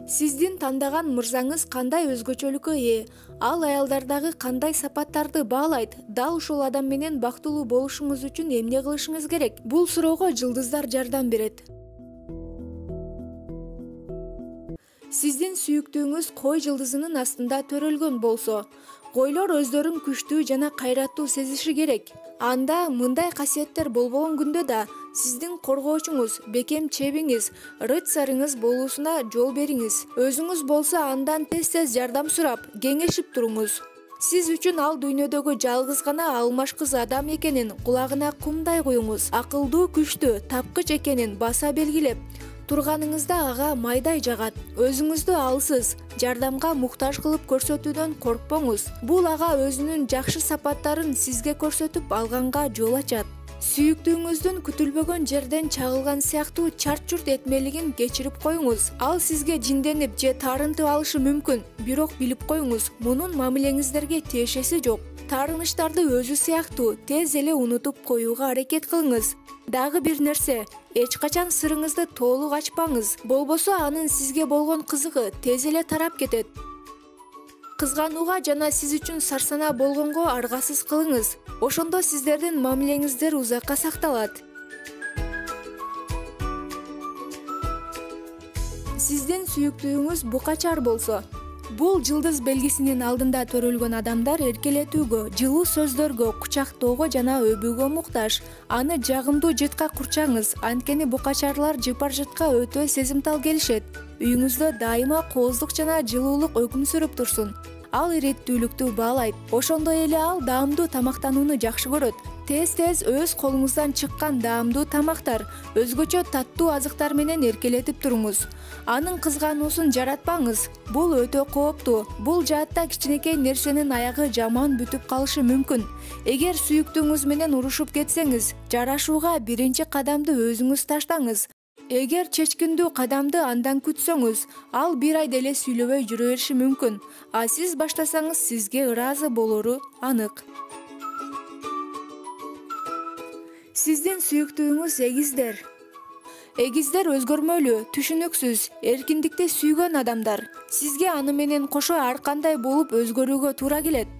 Сиздин тандаган мырзаңыз кандай өзгөчөлүккө ээ? Ал аялдардагы кандай сапаттарды баалайт? Дал ушул адам менен бактылуу болушуңуз үчүн эмне кылышыңыз керек? Бул суроого жылдыздар жардам берет. Сиздин сүйүктүүңүз кой жылдызынын астында төрөлгөн болсо, койлор өздөрүн күчтүү жана кайраттуу сезиши керек. Анда мындай касиеттер болбогон күндө да сиздин коргоочуңуз, бекем чебиңиз, рыцарыңыз болуусуна жол бериңиз. Өзүңүз болсо андан тез жардам сурап, кеңешип туруңуз. Сиз үчүн ал дүйнөдөгү жалгыз гана алмашкыз адам экенин кулагына кумдай куюңуз. Акылдуу, күчтүү, тапкыч экенин баса белгилеп турганыңызда ага майдай жагат. Өзүңүздү алсыз, жардамга муктаж кылып көрсөтүүдөн коркпоңуз. Бул ага өзүнүн жакшы сапаттарын сизге көрсөтүп алганга жол ачат. Сүйүктүүңүздүн күтүлбөгөн жерден чагылган сыяктуу чарт-чурт этмелигин кечирип коюңуз. Ал сизге жинденип же таарынтып алышы мүмкүн, бирок билип коюңуз, мунун мамилеңиздерге тиешеси жок. Таарынычтарды өзү сыяктуу тез эле унутуп коюуга аракет кылыңыз. Дагы бир нерсе, эч качан сырыңызды толук ачпаңыз. Болбосо анын сизге болгон кызыгы тез эле тарап кетет. Кызганууга жана сиз үчүн сарсанаа болгонго аргасыз кылыңыз. Ошондо сиздердин мамилеңиздер узакка сакталат. Сиздин сүйүктүүңүз букачар болсо, бул жылдыз белгисинин алдында төрөлгөн адамдар эркелетүүгө, жылуу сөздөргө, кучактоого жана өбүүгө муктаж. Аны жагымдуу жытка курчаңыз, анткени букачарлар жыпар жытка өтө сезимтал келишет. Үйүңүздө дайыма кооздук жана жылуулук өкүм сүрүп турсун. Ал иреттүүлүктү баалайт. Ошондой эле ал даамдуу тамактанууну жакшы көрөт. Тез өз колуңуздан чыккан даамдуу тамактар, өзгөчө таттуу азыктар менен эркелетип туруңуз. Анын кызгануусун жаратпаңыз. Бул өтө кооптуу. Бул жаатта кичинекей нерсенин аягы жаман бүтүп калышы мүмкүн. Эгер сүйүктүүңүз менен урушуп кетсеңиз, жарашууга биринчи кадамды өзүңүз таштаңыз. Эгер чечкиндүү кадамды андан күтсөңүз, ал бир айда эле сүйлөбөй жүрө бериши мүмкүн. А сиз баштасаңыз, сизге ыраазы болору анык. Сиздин сүйүктүүңүз эгиздер. Эгиздер өзгөрмөлүү, түшүнүксүз, эркиндикти сүйгөн адамдар. Сизге аны менен кошо ар кандай болуп өзгөрүүгө туура келет.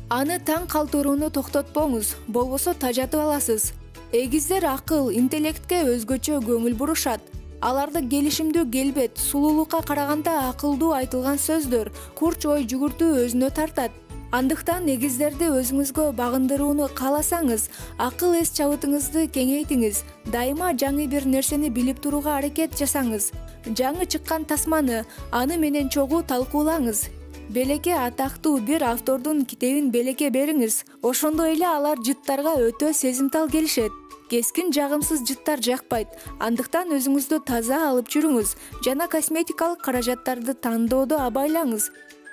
Аны таң калтырууну токтотпоңуз, болбосо тажатып аласыз. Эгиздер акыл, интеллектке өзгөчө көңүл бурушат. Аларды келишимдүү келбет, сулуулукка караганда акылдуу айтылган сөздөр, курч ой жүгүртүү өзүнө тартат. Андыктан эгиздерди өзүңүзгө багындырууну кааласаңыз, акыл эс чабытыңызды кеңейтиңиз. Дайыма жаңы бир нерсени билип турууга аракет жасаңыз. Жаңы чыккан тасманы, аны менен чогуу талкуулаңыз. Белекке атактуу бир автордун китебин белекке бериңиз. Ошондой эле алар жыттарга өтө сезимтал келишет. Кескин жагымсыз жыттар жакпайт. Андыктан өзүңүздү таза алып жүрүңүз жана косметикалык каражаттарды тандоодо абайлаңыз.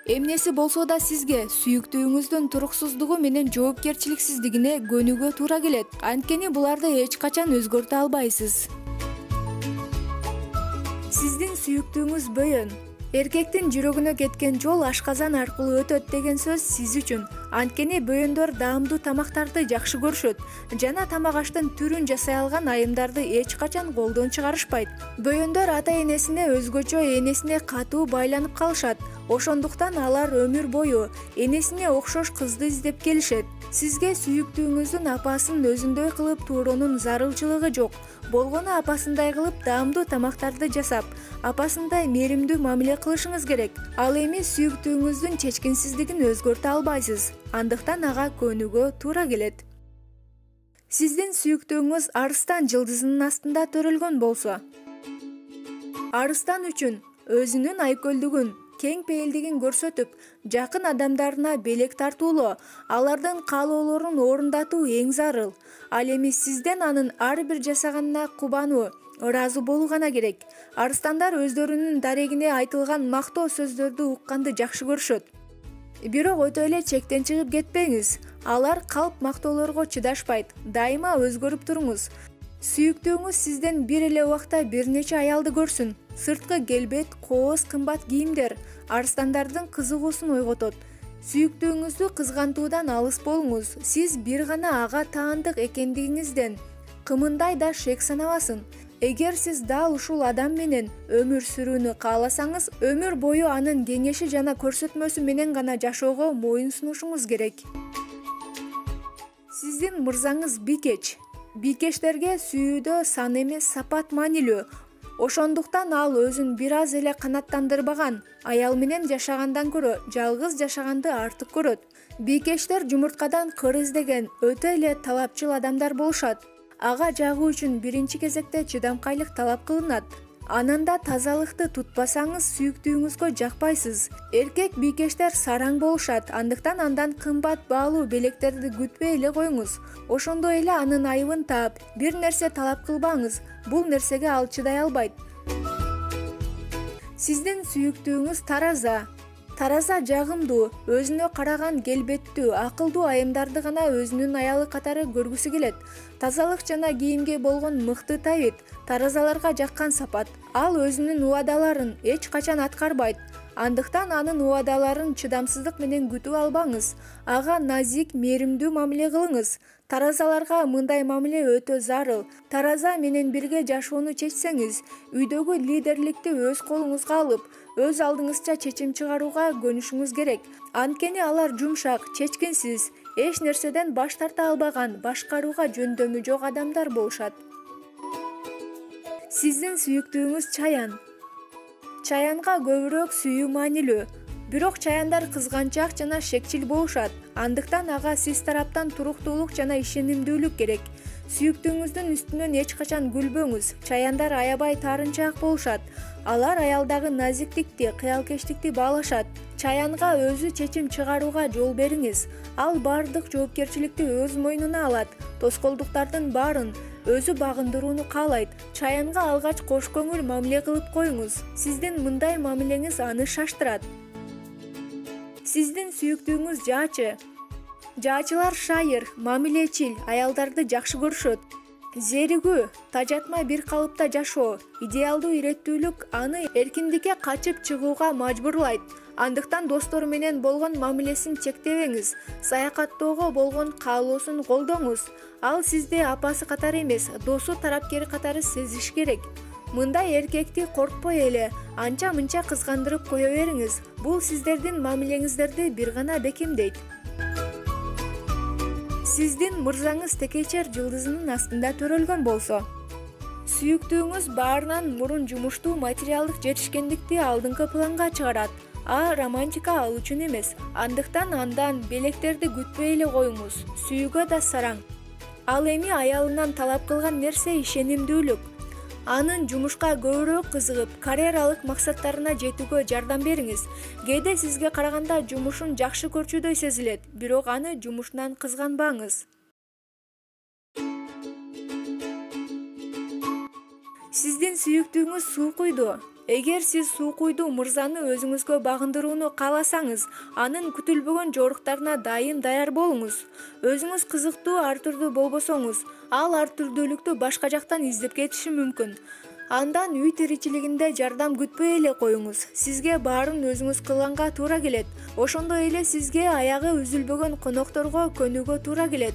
Эмнеси болсо да сизге сүйүктүүңүздүн туруксуздугу менен жоопкерчиликсиздигине көнүүгө туура келет. Анткени буларды эч качан өзгөртө албайсыз. Сиздин сүйүктүүңүз бөйөн. Эркектин жүрөгүнө кеткен жол ашказан аркылуу өтөт деген сөз сиз үчүн. Анткени бөйөндөр даамдуу тамактарды жакшы көрүшөт жана тамак аштын түрүн жасай алган айымдарды эч качан колдон чыгарышпайт. Бөйөндөр ата-энесине өзгөчө энесине катуу байланып калышат. Ошондуктан алар өмүр бою энесине окшош кызды издеп келишет. Сизге сүйүктүүңүздүн апасын өзүндөй кылып тууроонун зарылчылыгы жок. Болгону апасындай кылып даамдуу тамактарды жасап, апасындай мээримдүү мамиле кылышыңыз керек. Ал эми сүйүктүүңүздүн чечкинсиздигин өзгөртө албайсыз. Андыктан ага көнүүгө туура келет. Сиздин сүйүктүүңүз арыстан жылдызынын астында төрөлгөн болсо, арыстан үчүн өзүнүн айкөлдүгүн, кең пейилдигин көрсөтүп, жакын адамдарына белек тартуулоо, алардын каалоолорун орундатуу эң зарыл. Ал эми сизден анын ар бир жасаганына кубануу, ыраазы болуу гана керек. Арыстандар өздөрүнүн дарегине айтылган мактоо сөздөрдү укканды жакшы көрүшөт. Бирок өтө эле чектен чыгып кетпеңиз. Алар калп мактоолорго чыдашпайт. Дайыма өзгөрүп туруңуз. Сүйүктүүңүз сизден бир эле убакта бир нече аялды көрсүн. Сырткы келбет, кооз, кымбат кийимдер арыстандардын кызыгуусун ойготот. Сүйүктүүңүздү кызгантуудан алыс болуңуз. Сиз бир гана ага таандык экендигиңизден кымындай да шек санабасын. Эгер сиз дал ушул адам менен өмүр сүрүүнү кааласаңыз, өмүр бою анын кеңеши жана көрсөтмөсү менен гана жашоого моюн сунушуңуз керек. Сиздин мырзаңыз бикеч. Бикечтерге сүйүүдө сан эмес, сапат маанилүү. Ошондуктан ал өзүн бир аз эле канааттандырбаган аял менен жашагандан көрө жалгыз жашаганды артык көрөт. Бикечтер жумурткадан кыр издеген өтө эле талапчыл адамдар болушат. Ага жагуу үчүн биринчи кезекте чыдамкайлык талап кылынат. Ананда тазалыкты тутпасаңыз сүйүктүүңүзгө жакпайсыз. Эркек бикештер сараң болушат, андыктан андан кымбат баалуу белектерди күтпөй эле коюңуз. Ошондой эле анын айыбын таап, бир нерсе талап кылбаңыз. Бул нерсеге ал чыдай албайт. Сиздин сүйүктүүңүз тараза. Тараза жагымдуу, өзүнө караган келбеттүү, акылдуу айымдарды гана өзүнүн аялы катары көргүсү келет. Тазалык жана кийимге болгон мыкты табит таразаларга жаккан сапат. Ал өзүнүн убадаларын эч качан аткарбайт. Андыктан анын убадаларын чыдамсыздык менен күтүп албаңыз. Ага назик, мээримдүү мамиле кылыңыз. Таразаларга мындай мамиле өтө зарыл. Тараза менен бирге жашоону чечсеңиз, үйдөгү лидерликти өз колуңузга алып, өз алдыңызча чечим чыгарууга көнүшүңүз керек. Анткени алар жумшак, чечкинсиз, эч нерседен баш тарта албаган, башкарууга жөндөмү жок адамдар болушат. Сиздин сүйүктүүңүз чаян. Чаянга көбүрөөк сүйүү маанилүү. Бирок чаяндар кызганчаак жана шекчил болушат. Андыктан ага сиз тараптан туруктуулук жана ишенимдүүлүк керек. Сүйүктүүңүздүн үстүнөн эч качан күлбөңүз. Чаяндар аябай таарынчаак болушат. Алар аялдагы назиктикти, кыялкечтикти баалашат. Чаянга өзү чечим чыгарууга жол бериңиз. Ал баардык жоопкерчиликти өз мойнуна алат. Тоскоолдуктардын баарын өзү багындырууну каалайт. Чаянга алгач кош көңүл мамиле кылып коюңуз. Сиздин мындай мамилеңиз аны шаштырат. Сиздин сүйүктүүңүз жаачы. Жаачылар шайыр, мамилечил, аялдарды жакшы көрүшөт. Зеригүү, тажатмай бир калыпта жашоо, идеалдуу иреттүүлүк аны эркиндикке качып чыгууга мажбурлайт. Андыктан достору менен болгон мамилесин чектебеңиз. Саякаттоого болгон каалоосун колдоңуз. Ал сизди апасы катары эмес, досу, тарапкери катары сезиш керек. Мындай эркекти коркпой эле анча-мынча кызгандырып кое бериңиз. Бул сиздердин мамилеңиздерди бир гана бекемдейт. Сиздин мырзаңыз текечер жылдызынын астында төрөлгөн болсо, сүйүктүүңүз баарынан мурун жумуштуу материалдык жетишкендикти алдыңкы планга чыгарат. Романтика ал үчүн эмес. Андыктан андан белектерди күтпөй эле коюңуз. Сүйүүгө да сараң. Ал эми аялынан талап кылган нерсе ишенимдүүлүк. Анын жумушка көбүрөөк кызыгып, карьералык максаттарына жетүүгө жардам бериңиз. Кээде сизге караганда жумушун жакшы көрчүдөй сезилет, бирок аны жумушунан кызганбаңыз. Сиздин сүйүктүүңүз суу куйду. Эгер сиз суу куйду мырзаны өзүңүзгө багындырууну кааласаңыз, анын күтүлбөгөн жоруктарына дайым даяр болуңуз. Өзүңүз кызыктуу, ар түрдүү болбосоңуз, ал ар түрдүүлүктү башка жактан издеп кетиши мүмкүн. Андан үй тиричилигинде жардам күтпөй эле коюңуз. Сизге баарын өзүңүз кылганга туура келет. Ошондой эле сизге аягы үзүлбөгөн конокторго көнүүгө туура келет.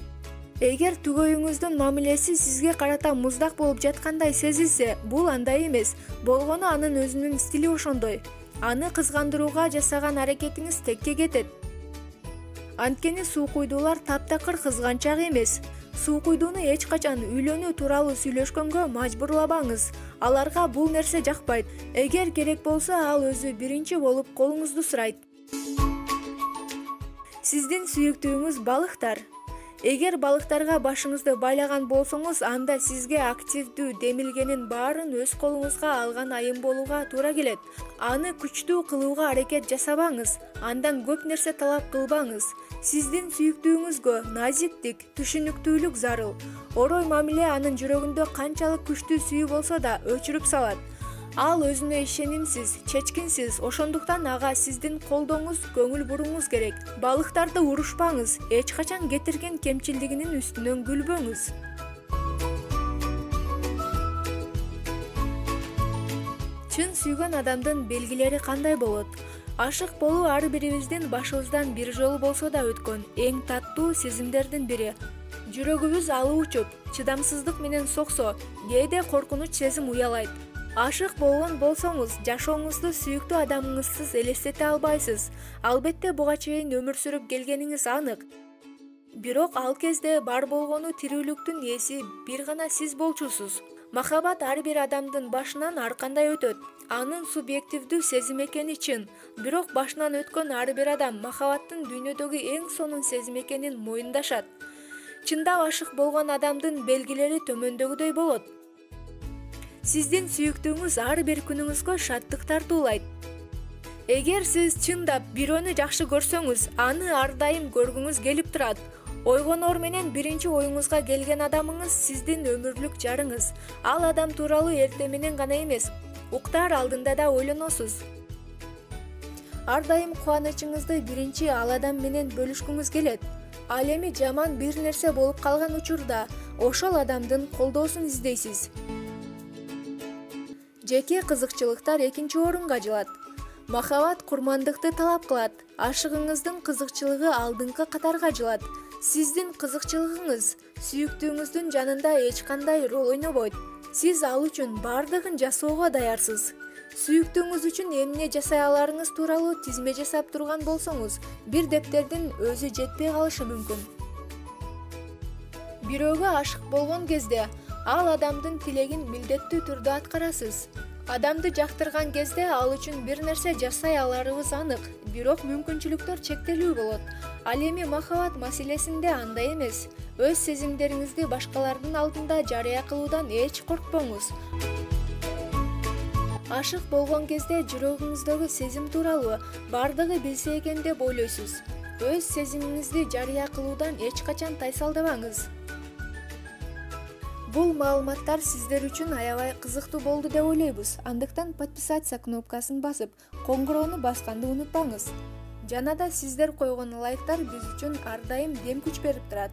Эгер түгөйүңүздүн мамилеси сизге карата муздак болуп жаткандай сезилсе, бул андай эмес. Болгону анын өзүнүн стили ошондой. Аны кызгандырууга жасаган аракетиңиз текке кетет. Анткени суу куйдуулар таптакыр кызганчак эмес. Суу куйдууну эч качан үйлөнүү тууралуу сүйлөшкөнгө мажбурлабаңыз. Аларга бул нерсе жакпайт. Эгер керек болсо, ал өзү биринчи болуп колуңузду сурайт. Сиздин сүйүктүүңүз балыктар. Эгер балыктарга башыңызды байлаган болсоңуз, анда сизге активдүү демилгенин баарын өз колуңузга алган айым болууга туура келет. Аны күчтүү кылууга аракет жасабаңыз, андан көп нерсе талап кылбаңыз. Сиздин сүйүктүүңүзгө назиктик, түшүнүктүүлүк зарыл. Орой мамиле анын жүрөгүндө канчалык күчтүү сүйүү болсо да өчүрүп салат. Ал өзүнө ишенимсиз, чечкинсиз, ошондуктан ага сиздин колдооңуз, көңүл бурууңуз керек. Балыктарды урушпаңыз, эч качан кетирген кемчилдигинин үстүнөн күлбөңүз. Чын сүйгөн адамдын белгилери кандай болот? Ашык болуу ар бирибиздин башыбыздан бир жолу болсо да өткөн эң таттуу сезимдердин бири. Жүрөгүбүз алып учуп, чыдамсыздык менен соксо, кээде коркунуч сезим уялайт. Ашык болгон болсоңуз, жашооңузду сүйүктүү адамыңызсыз элестете албайсыз. Албетте буга чейин өмүр сүрүп келгениңиз анык. Бирок ал кезде бар болгону тирүүлүктүн ээси бир гана сиз болчусуз. Махабат ар бир адамдын башынан ар кандай өтөт. Анын субъективдүү сезим экени чын, бирок башынан өткөн ар бир адам махабаттын дүйнөдөгү эң сонун сезим экенин моюндашат. Чындап ашык болгон адамдын белгилери төмөндөгүдөй болот. Сиздин сүйүктүүңүз ар бир күнүңүзгө шаттык тартуулайт. Эгер сиз чындап бирөөнү жакшы көрсөңүз, аны ар дайым көргүңүз келип турат. Ойгоноор менен биринчи оюңузга келген адамыңыз сиздин өмүрлүк жарыңыз. Ал адам тууралуу эртең менен гана эмес, уктаар алдында да ойлоносуз. Ар дайым кубанычыңызды биринчи ал адам менен бөлүшкүңүз келет. Ал эми жаман бир нерсе болуп калган учурда ошол адамдын колдоосун издейсиз. Жеке кызыкчылыктар экинчи орунга жылат. Махабат курмандыкты талап кылат. Ашыгыңыздын кызыкчылыгы алдыңкы катарга жылат. Сиздин кызыкчылыгыңыз сүйүктүүңүздүн жанында эч кандай роль ойнобойт. Сиз ал үчүн бардыгын жасоого даярсыз. Сүйүктүүңүз үчүн эмне жасай аларыңыз тууралуу тизме жасап турган болсоңуз, бир дептердин өзү жетпей калышы мүмкүн. Бирөөгө ашык болгон кезде ал адамдын тилегин милдеттүү түрдө аткарасыз. Адамды жактырган кезде ал үчүн бир нерсе жасай аларыбыз анык, бирок мүмкүнчүлүктөр чектелүү болот. Ал эми махабат маселесинде андай эмес. Өз сезимдериңизди башкалардын алдында жарыя кылуудан эч коркпоңуз. Ашык болгон кезде жүрөгүңүздөгү сезим тууралуу бардыгы билсе экен деп ойлойсуз. Өз сезимиңизди жарыя кылуудан эч качан тайсалдабаңыз. Бул маалыматтар сиздер үчүн аябай кызыктуу болду деп ойлойбуз. Андыктан подписаться кнопкасын басып, коңгуроону басканды унутпаңыз. Жана да сиздер койгон лайктар биз үчүн ар дайым дем күч берип турат.